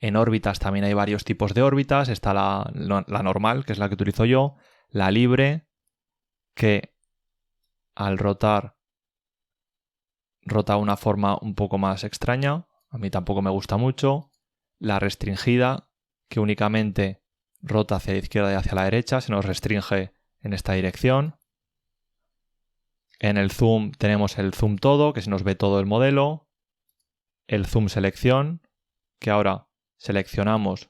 En órbitas también hay varios tipos de órbitas. Está la normal, que es la que utilizo yo, la libre, que al rotar rota de una forma un poco más extraña, a mí tampoco me gusta mucho, la restringida, que únicamente rota hacia la izquierda y hacia la derecha, se nos restringe en esta dirección. En el zoom tenemos el zoom todo, que se nos ve todo el modelo, el zoom selección, que ahora seleccionamos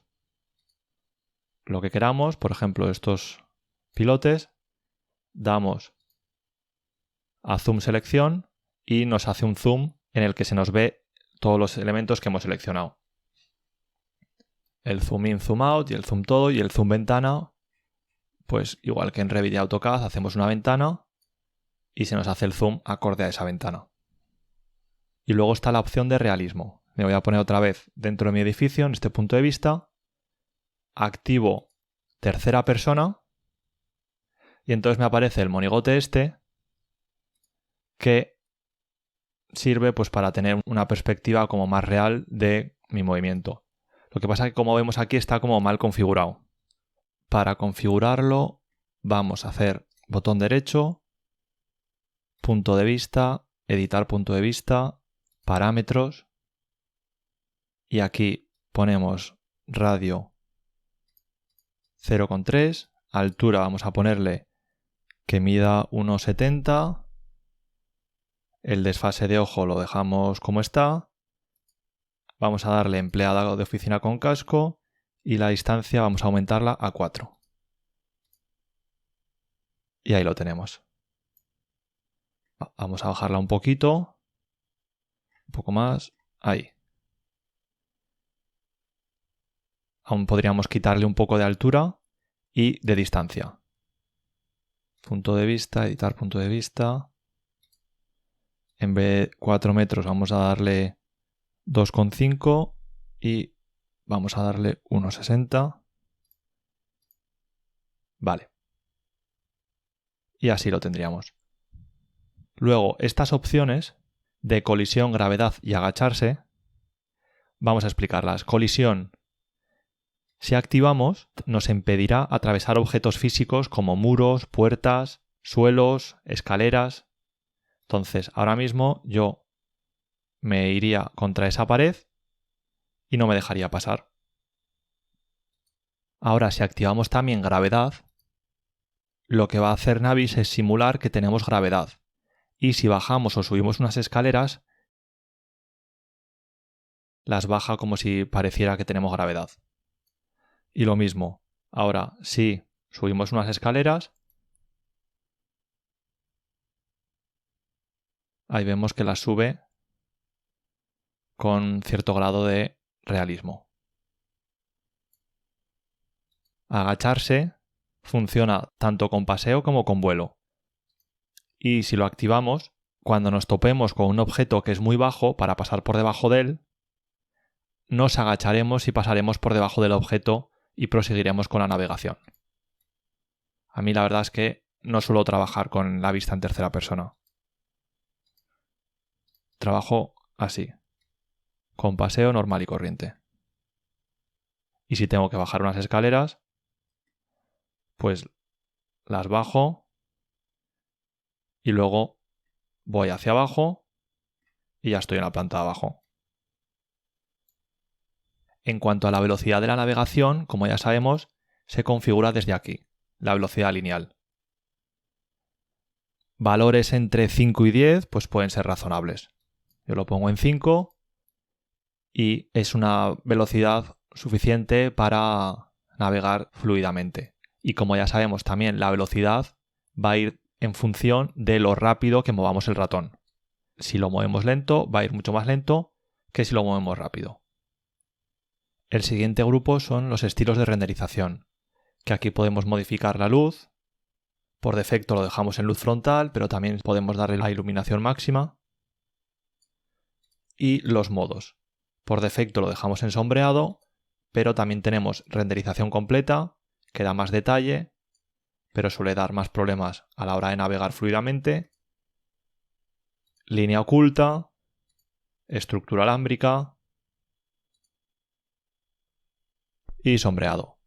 lo que queramos, por ejemplo estos pilotes, damos a zoom selección y nos hace un zoom en el que se nos ve todos los elementos que hemos seleccionado. El zoom in, zoom out y el zoom todo y el zoom ventana, pues igual que en Revit y AutoCAD hacemos una ventana y se nos hace el zoom acorde a esa ventana. Y luego está la opción de realismo. Me voy a poner otra vez dentro de mi edificio en este punto de vista, activo tercera persona y entonces me aparece el monigote este que sirve pues para tener una perspectiva como más real de mi movimiento. Lo que pasa es que como vemos aquí está como mal configurado. Para configurarlo vamos a hacer botón derecho, punto de vista, editar punto de vista, parámetros y aquí ponemos radio 0,3, altura vamos a ponerle que mida 1,70, el desfase de ojo lo dejamos como está, vamos a darle empleada de oficina con casco y la distancia vamos a aumentarla a 4. Y ahí lo tenemos. Vamos a bajarla un poquito, un poco más, ahí. Aún podríamos quitarle un poco de altura y de distancia. Punto de vista, editar punto de vista. En vez de 4 metros vamos a darle 2,5 y vamos a darle 1,60. Vale. Y así lo tendríamos. Luego, estas opciones de colisión, gravedad y agacharse, vamos a explicarlas. Colisión, si activamos, nos impedirá atravesar objetos físicos como muros, puertas, suelos, escaleras. Entonces, ahora mismo yo me iría contra esa pared y no me dejaría pasar. Ahora, si activamos también gravedad, lo que va a hacer Navis es simular que tenemos gravedad. Y si bajamos o subimos unas escaleras, las baja como si pareciera que tenemos gravedad. Y lo mismo, ahora si subimos unas escaleras, ahí vemos que las sube con cierto grado de realismo. Agacharse funciona tanto con paseo como con vuelo. Y si lo activamos, cuando nos topemos con un objeto que es muy bajo para pasar por debajo de él, nos agacharemos y pasaremos por debajo del objeto y proseguiremos con la navegación. A mí la verdad es que no suelo trabajar con la vista en tercera persona. Trabajo así, con paseo normal y corriente. Y si tengo que bajar unas escaleras, pues las bajo y luego voy hacia abajo y ya estoy en la planta de abajo. En cuanto a la velocidad de la navegación, como ya sabemos, se configura desde aquí, la velocidad lineal. Valores entre 5 y 10 pues pueden ser razonables. Yo lo pongo en 5 y es una velocidad suficiente para navegar fluidamente. Y como ya sabemos también, la velocidad va a ir en función de lo rápido que movamos el ratón. Si lo movemos lento, va a ir mucho más lento que si lo movemos rápido. El siguiente grupo son los estilos de renderización, que aquí podemos modificar la luz. Por defecto lo dejamos en luz frontal, pero también podemos darle la iluminación máxima. Y los modos. Por defecto lo dejamos en sombreado, pero también tenemos renderización completa, que da más detalle, pero suele dar más problemas a la hora de navegar fluidamente. Línea oculta, estructura alámbrica, y sombreado.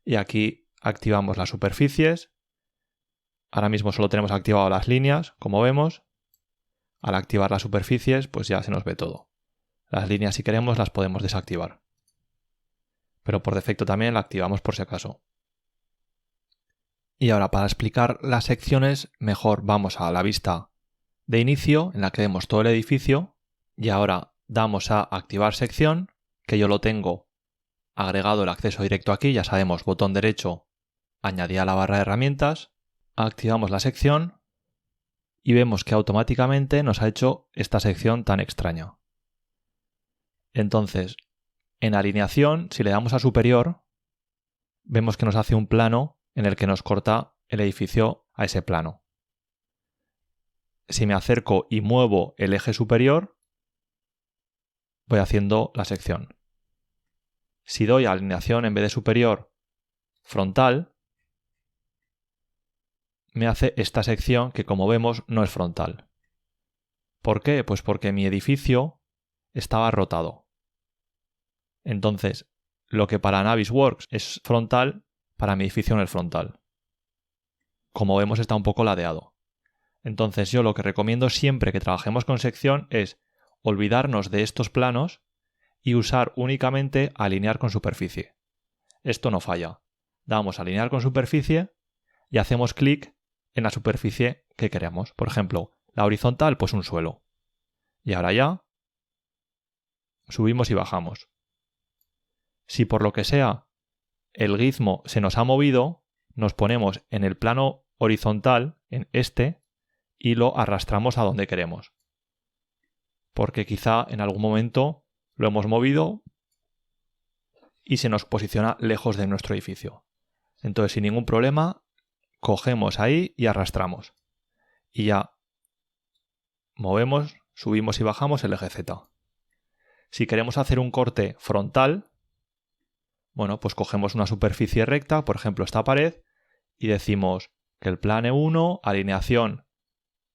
Y aquí activamos las superficies. Ahora mismo solo tenemos activado las líneas, como vemos. Al activar las superficies, pues ya se nos ve todo. Las líneas, si queremos, las podemos desactivar. Pero por defecto también la activamos por si acaso. Y ahora, para explicar las secciones, mejor vamos a la vista de inicio, en la que vemos todo el edificio. Y ahora damos a activar sección, que yo lo tengo agregado el acceso directo aquí. Ya sabemos, botón derecho, añadir a la barra de herramientas. Activamos la sección y vemos que automáticamente nos ha hecho esta sección tan extraña. Entonces, en alineación, si le damos a superior, vemos que nos hace un plano en el que nos corta el edificio a ese plano. Si me acerco y muevo el eje superior, voy haciendo la sección. Si doy a alineación en vez de superior, frontal, me hace esta sección que, como vemos, no es frontal. ¿Por qué? Pues porque mi edificio estaba rotado. Entonces, lo que para Navisworks es frontal, para mi edificio no es frontal. Como vemos, está un poco ladeado. Entonces, yo lo que recomiendo siempre que trabajemos con sección es olvidarnos de estos planos y usar únicamente alinear con superficie. Esto no falla. Damos a alinear con superficie y hacemos clic en la superficie que queremos. Por ejemplo, la horizontal, pues un suelo. Y ahora ya subimos y bajamos. Si por lo que sea el gizmo se nos ha movido, nos ponemos en el plano horizontal, en este, y lo arrastramos a donde queremos. Porque quizá en algún momento lo hemos movido y se nos posiciona lejos de nuestro edificio. Entonces, sin ningún problema, cogemos ahí y arrastramos. Y ya movemos, subimos y bajamos el eje Z. Si queremos hacer un corte frontal, bueno, pues cogemos una superficie recta, por ejemplo esta pared, y decimos que el plane 1, alineación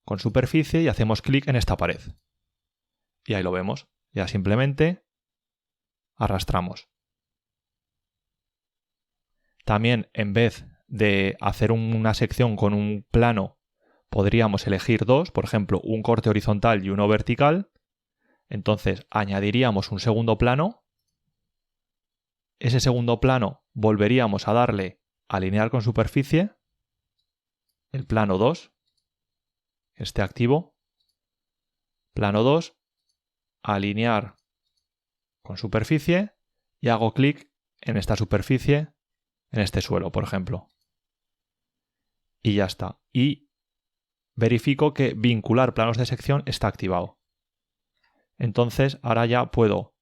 con superficie, y hacemos clic en esta pared. Y ahí lo vemos. Ya simplemente arrastramos. También, en vez de hacer una sección con un plano, podríamos elegir dos, por ejemplo, un corte horizontal y uno vertical. Entonces añadiríamos un segundo plano. Ese segundo plano volveríamos a darle a alinear con superficie, el plano 2, esté activo, plano 2, alinear con superficie y hago clic en esta superficie, en este suelo, por ejemplo. Y ya está. Y verifico que vincular planos de sección está activado. Entonces ahora ya puedo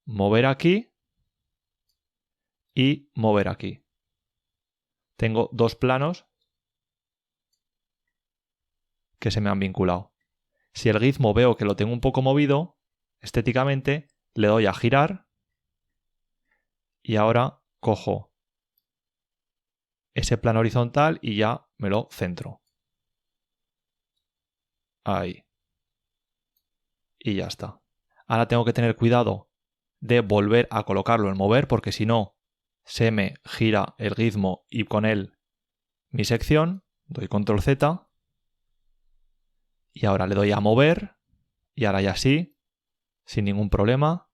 mover aquí y mover aquí. Tengo dos planos que se me han vinculado. Si el gizmo veo que lo tengo un poco movido, estéticamente le doy a girar y ahora cojo ese plano horizontal y ya me lo centro. Ahí. Y ya está. Ahora tengo que tener cuidado de volver a colocarlo en mover, porque si no se me gira el gizmo y con él mi sección. Doy control Z y ahora le doy a mover y ahora ya sí, sin ningún problema,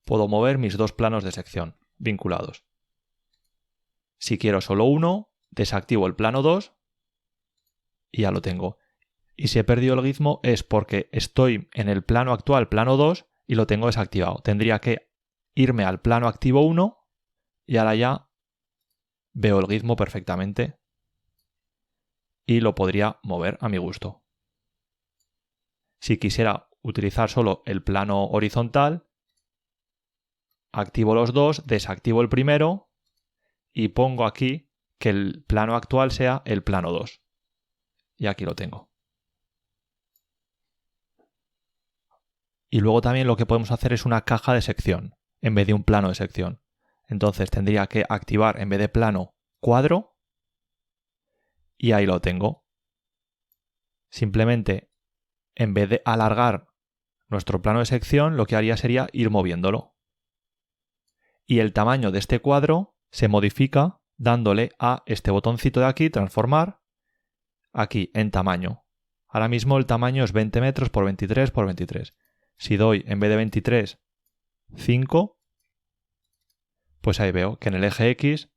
puedo mover mis dos planos de sección vinculados. Si quiero solo uno, desactivo el plano 2 y ya lo tengo. Y si he perdido el gizmo es porque estoy en el plano actual, plano 2, y lo tengo desactivado. Tendría que irme al plano activo 1 y ahora ya veo el gizmo perfectamente y lo podría mover a mi gusto. Si quisiera utilizar solo el plano horizontal, activo los dos, desactivo el primero y pongo aquí que el plano actual sea el plano 2. Y aquí lo tengo. Y luego también lo que podemos hacer es una caja de sección en vez de un plano de sección. Entonces tendría que activar en vez de plano cuadro y ahí lo tengo. Simplemente en vez de alargar nuestro plano de sección, lo que haría sería ir moviéndolo. y el tamaño de este cuadro se modifica dándole a este botoncito de aquí, transformar, aquí en tamaño. Ahora mismo el tamaño es 20 metros por 23 por 23. Si doy, en vez de 23, 5, pues ahí veo que en el eje X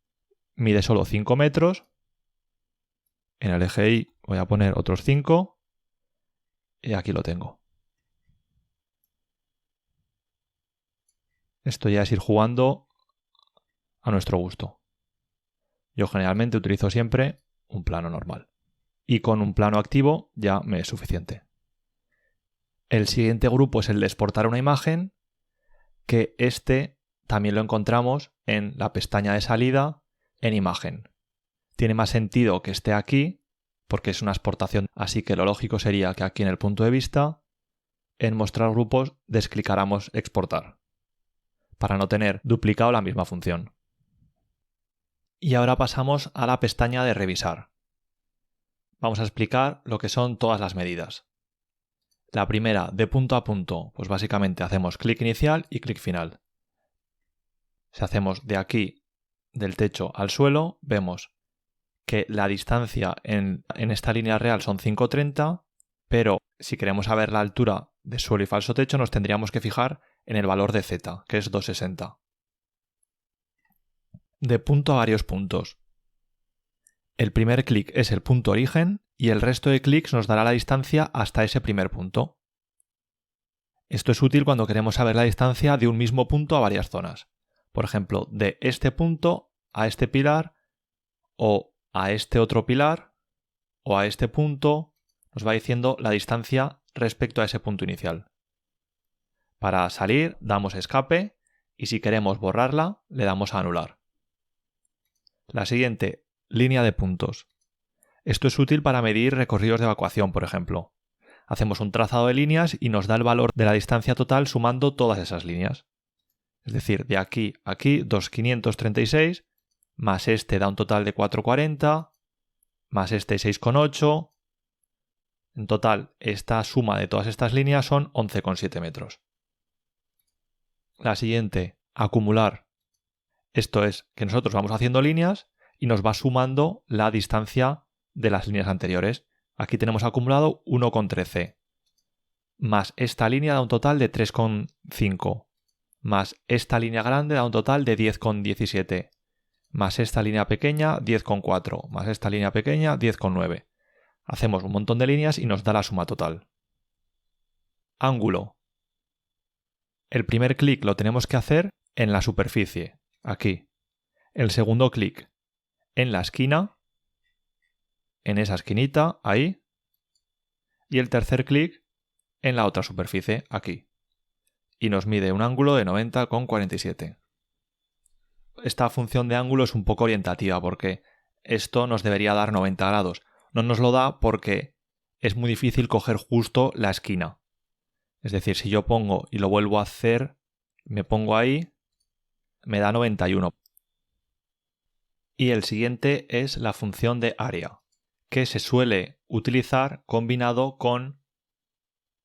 mide solo 5 metros. En el eje Y voy a poner otros 5 y aquí lo tengo. Esto ya es ir jugando a nuestro gusto. Yo generalmente utilizo siempre un plano normal. Y con un plano activo ya me es suficiente. El siguiente grupo es el de exportar una imagen, que este también lo encontramos en la pestaña de salida en imagen. Tiene más sentido que esté aquí, porque es una exportación, así que lo lógico sería que aquí en el punto de vista, en mostrar grupos, desclicáramos exportar, para no tener duplicado la misma función. Y ahora pasamos a la pestaña de revisar. Vamos a explicar lo que son todas las medidas. La primera, de punto a punto, pues básicamente hacemos clic inicial y clic final. Si hacemos de aquí, del techo al suelo, vemos que la distancia en esta línea real son 5,30, pero si queremos saber la altura de suelo y falso techo nos tendríamos que fijar en el valor de z, que es 2,60. De punto a varios puntos. El primer clic es el punto origen y el resto de clics nos dará la distancia hasta ese primer punto. Esto es útil cuando queremos saber la distancia de un mismo punto a varias zonas. Por ejemplo, de este punto a este pilar o a este otro pilar o a este punto, nos va diciendo la distancia respecto a ese punto inicial. Para salir damos escape y si queremos borrarla le damos a anular. La siguiente, línea de puntos. Esto es útil para medir recorridos de evacuación, por ejemplo. Hacemos un trazado de líneas y nos da el valor de la distancia total sumando todas esas líneas. Es decir, de aquí a aquí, 2,536, más este da un total de 4,40, más este 6,8. En total, esta suma de todas estas líneas son 11,7 metros. La siguiente, acumular. Esto es que nosotros vamos haciendo líneas y nos va sumando la distancia de las líneas anteriores. Aquí tenemos acumulado 1,13. Más esta línea da un total de 3,5. Más esta línea grande da un total de 10,17. Más esta línea pequeña, 10,4. Más esta línea pequeña, 10,9. Hacemos un montón de líneas y nos da la suma total. Ángulo. El primer clic lo tenemos que hacer en la superficie, aquí. El segundo clic en la esquina, en esa esquinita, ahí. Y el tercer clic en la otra superficie, aquí. Y nos mide un ángulo de 90,47. Esta función de ángulo es un poco orientativa porque esto nos debería dar 90 grados. No nos lo da porque es muy difícil coger justo la esquina. Es decir, si yo pongo y lo vuelvo a hacer, me pongo ahí, me da 91. Y el siguiente es la función de área, que se suele utilizar combinado con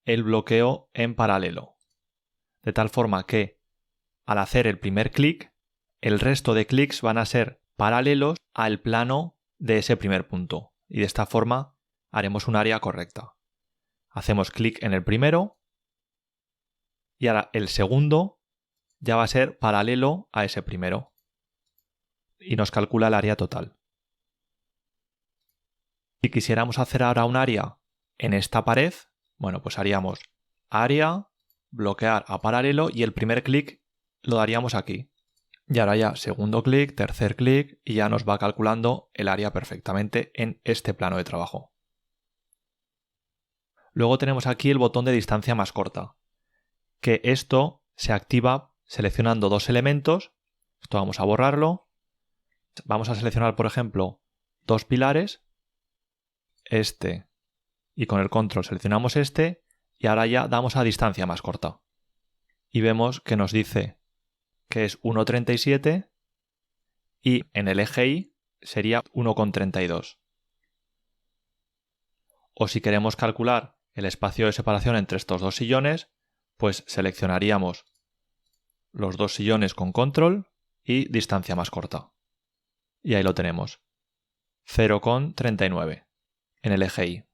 el bloqueo en paralelo. De tal forma que al hacer el primer clic, el resto de clics van a ser paralelos al plano de ese primer punto. Y de esta forma haremos un área correcta. Hacemos clic en el primero y ahora el segundo ya va a ser paralelo a ese primero. Y nos calcula el área total. Si quisiéramos hacer ahora un área en esta pared, bueno, pues haríamos área, bloquear a paralelo y el primer clic lo daríamos aquí. Y ahora ya segundo clic, tercer clic y ya nos va calculando el área perfectamente en este plano de trabajo. Luego tenemos aquí el botón de distancia más corta, que esto se activa seleccionando dos elementos. Esto vamos a borrarlo. Vamos a seleccionar, por ejemplo, dos pilares, este, y con el control seleccionamos este, y ahora ya damos a distancia más corta. Y vemos que nos dice que es 1,37 y en el eje Y sería 1,32. O si queremos calcular el espacio de separación entre estos dos sillones, pues seleccionaríamos los dos sillones con control y distancia más corta. Y ahí lo tenemos. 0,39 en el eje Y.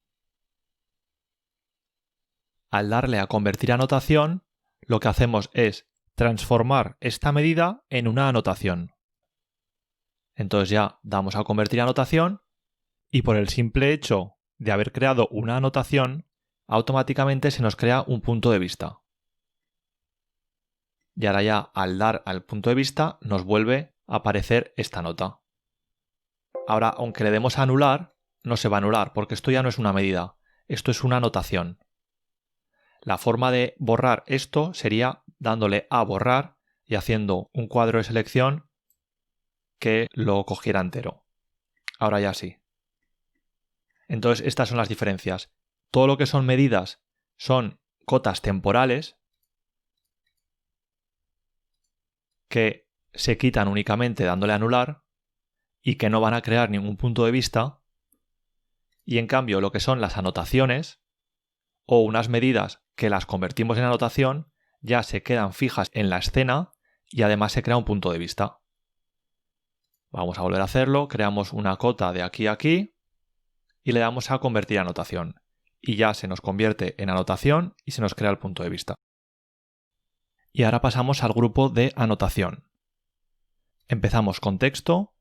Al darle a convertir a anotación, lo que hacemos es transformar esta medida en una anotación. Entonces ya damos a convertir a anotación y por el simple hecho de haber creado una anotación, automáticamente se nos crea un punto de vista. Y ahora ya al dar al punto de vista nos vuelve a aparecer esta nota. Ahora, aunque le demos a anular, no se va a anular porque esto ya no es una medida, esto es una anotación. La forma de borrar esto sería dándole a borrar y haciendo un cuadro de selección que lo cogiera entero. Ahora ya sí. Entonces estas son las diferencias. Todo lo que son medidas son cotas temporales que se quitan únicamente dándole a anular y que no van a crear ningún punto de vista. Y en cambio lo que son las anotaciones o unas medidas que las convertimos en anotación ya se quedan fijas en la escena y además se crea un punto de vista. Vamos a volver a hacerlo, creamos una cota de aquí a aquí y le damos a convertir a anotación. Y ya se nos convierte en anotación y se nos crea el punto de vista. Y ahora pasamos al grupo de anotación. Empezamos con texto,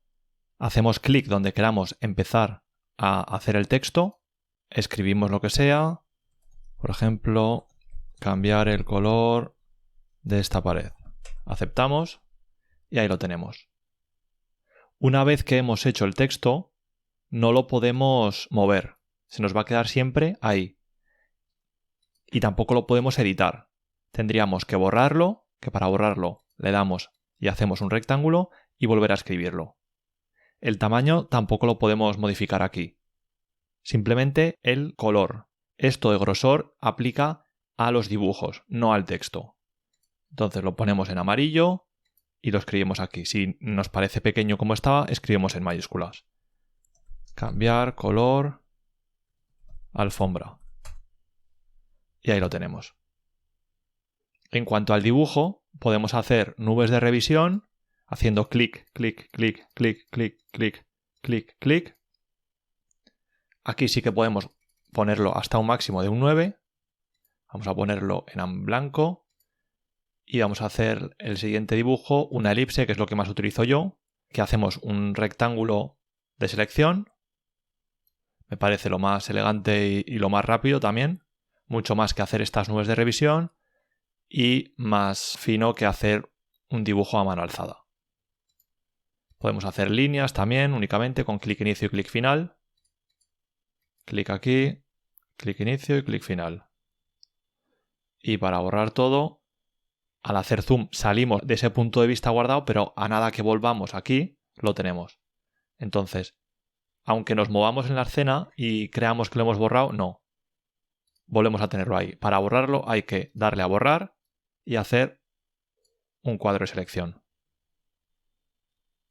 hacemos clic donde queramos empezar a hacer el texto, escribimos lo que sea, por ejemplo, cambiar el color de esta pared. Aceptamos y ahí lo tenemos. Una vez que hemos hecho el texto, no lo podemos mover. Se nos va a quedar siempre ahí. Y tampoco lo podemos editar. Tendríamos que borrarlo, que para borrarlo le damos y hacemos un rectángulo y volver a escribirlo. El tamaño tampoco lo podemos modificar aquí. Simplemente el color. Esto de grosor aplica a los dibujos, no al texto. Entonces lo ponemos en amarillo y lo escribimos aquí. Si nos parece pequeño como estaba, escribimos en mayúsculas. Cambiar color, alfombra. Y ahí lo tenemos. En cuanto al dibujo, podemos hacer nubes de revisión haciendo clic, clic, clic, clic, clic, clic, clic, clic. Aquí sí que podemos ponerlo hasta un máximo de un 9. Vamos a ponerlo en blanco. Y vamos a hacer el siguiente dibujo, una elipse, que es lo que más utilizo yo, que hacemos un rectángulo de selección. Me parece lo más elegante y lo más rápido también. Mucho más que hacer estas nubes de revisión y más fino que hacer un dibujo a mano alzada. Podemos hacer líneas también únicamente con clic inicio y clic final. Clic aquí, clic inicio y clic final. Y para borrar todo, al hacer zoom salimos de ese punto de vista guardado, pero a nada que volvamos aquí, lo tenemos. Entonces, aunque nos movamos en la escena y creamos que lo hemos borrado, no. Volvemos a tenerlo ahí. Para borrarlo hay que darle a borrar y hacer un cuadro de selección.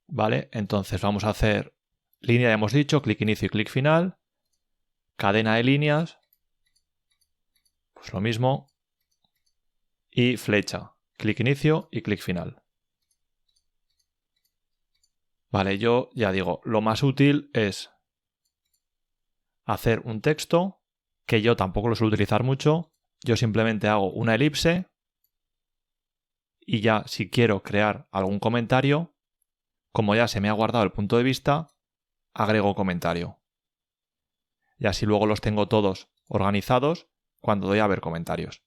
¿Vale? Entonces vamos a hacer línea, ya hemos dicho, clic inicio y clic final. Cadena de líneas. Pues lo mismo. Y flecha. Clic inicio y clic final. Vale, yo ya digo, lo más útil es hacer un texto, que yo tampoco lo suelo utilizar mucho. Yo simplemente hago una elipse y ya si quiero crear algún comentario, como ya se me ha guardado el punto de vista, agrego comentario. Y así luego los tengo todos organizados cuando doy a ver comentarios.